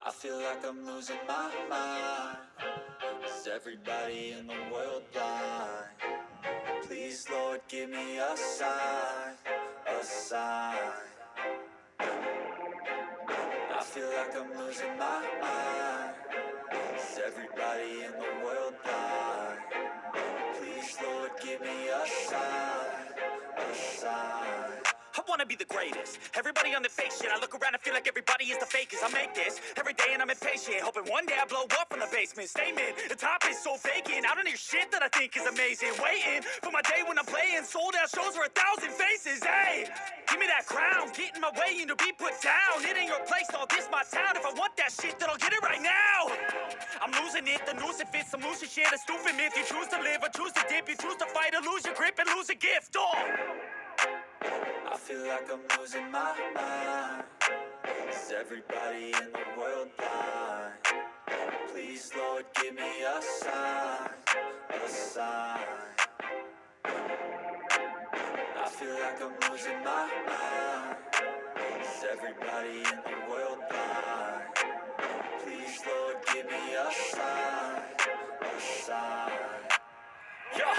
I feel like I'm losing my mind. Is everybody in the world blind? Please, Lord, give me a sign, a sign. I feel like I'm losing my mind. Is everybody in the world blind? Please, Lord, give me a sign, a sign. I wanna be the greatest. Everybody on the fake shit. I look around and feel like everybody is the fakest. I make this every day and I'm impatient, hoping one day I blow up from the basement. Statement, the top is so vacant. I don't hear shit that I think is amazing. Waiting for my day when I'm playing sold out shows for 1,000 faces. Hey, give me that crown, get in my way and to be put down. It ain't your place, all this my town. If I want that shit, then I'll get it right now. I'm losing it, the noose it fits. I'm losing shit, a stupid myth. You choose to live or choose to dip. You choose to fight or lose your grip and lose a gift. I feel like I'm losing my mind. Is everybody in the world blind? Please, Lord, give me a sign, a sign. I feel like I'm losing my mind. Is everybody in the world blind? Please, Lord, give me a sign, a sign. Yeah,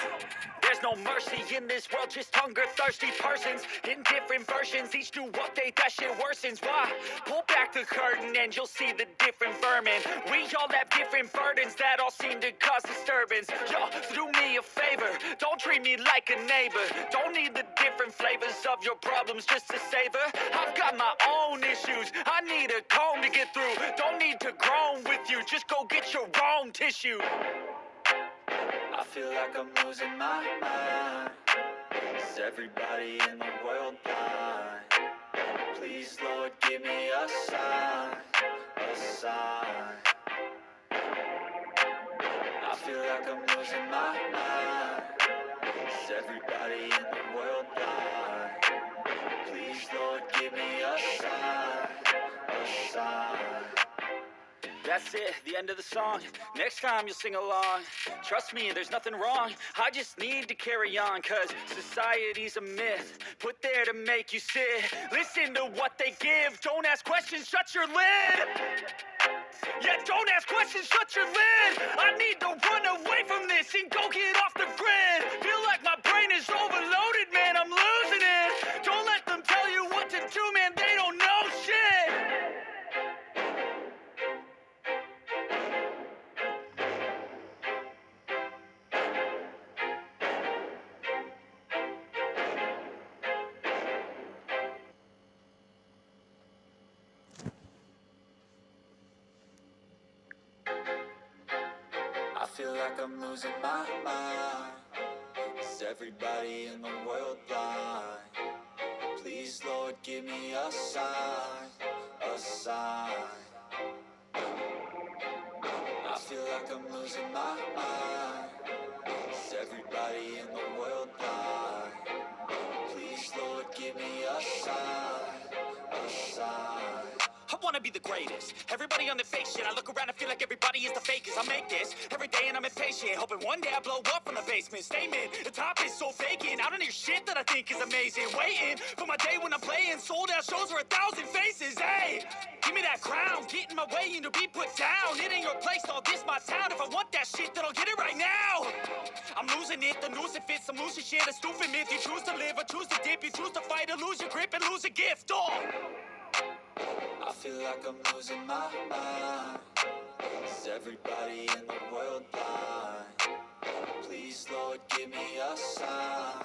there's no mercy in this world, just hunger-thirsty persons in different versions, each new update, that shit worsens. Why? Pull back the curtain and you'll see the different vermin. We all have different burdens that all seem to cause disturbance. Yo, do me a favor, don't treat me like a neighbor. Don't need the different flavors of your problems just to savor. I've got my own issues, I need a comb to get through. Don't need to groan with you, just go get your own tissue. I feel like I'm losing my mind. Is everybody in the world blind? Please, Lord, give me a sign, a sign. I feel like I'm losing my mind. Is everybody in the world blind? Please, Lord, give me a sign, a sign. That's it, the end of the song. Next time you'll sing along. Trust me, there's nothing wrong. I just need to carry on, cause society's a myth put there to make you sit. Listen to what they give. Don't ask questions, shut your lid. Yeah, don't ask questions, shut your lid. I need to run away from this and go get off the grid. Feel like my brain is overloaded, man, I'm losing it. Don't let them tell you what to do, man, they don't know shit. I feel like I'm losing my mind. Is everybody in the world blind? Please, Lord, give me a sign, a sign. I feel like I'm losing my mind. Is everybody in the world blind? Please, Lord, give me a sign, a sign. I wanna be the greatest. Everybody on the fake shit. I look around and feel like everybody is the fakest. I make this every day and I'm impatient, hoping one day I blow up from the basement. Statement, the top is so vacant. I don't hear shit that I think is amazing. Waiting for my day when I'm playing sold out shows for 1,000 faces. Hey, give me that crown, get in my way and to be put down. It ain't your place, all this my town. If I want that shit, then I'll get it right now. I'm losing it, the noose it fits. I'm losing shit, a stupid myth. You choose to live or choose to dip. You choose to fight or lose your grip and lose a gift. I feel like I'm losing my mind. Is everybody in the world blind? Please, Lord, give me a sign,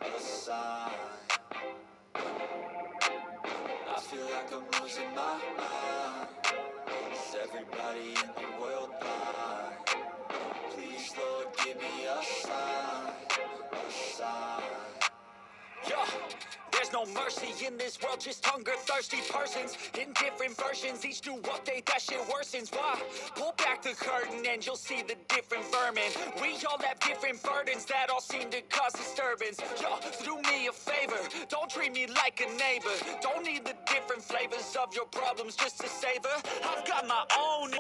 a sign. I feel like I'm losing my mind. Is everybody in the world blind? Please, Lord, give me a sign, a sign. Yeah, there's no mercy in this world, just hunger-thirsty persons in different versions, each new update, that shit worsens. Why? Pull back the curtain and you'll see the different vermin. We all have different burdens that all seem to cause disturbance. Yo, do me a favor, don't treat me like a neighbor. Don't need the different flavors of your problems just to savor. I've got my own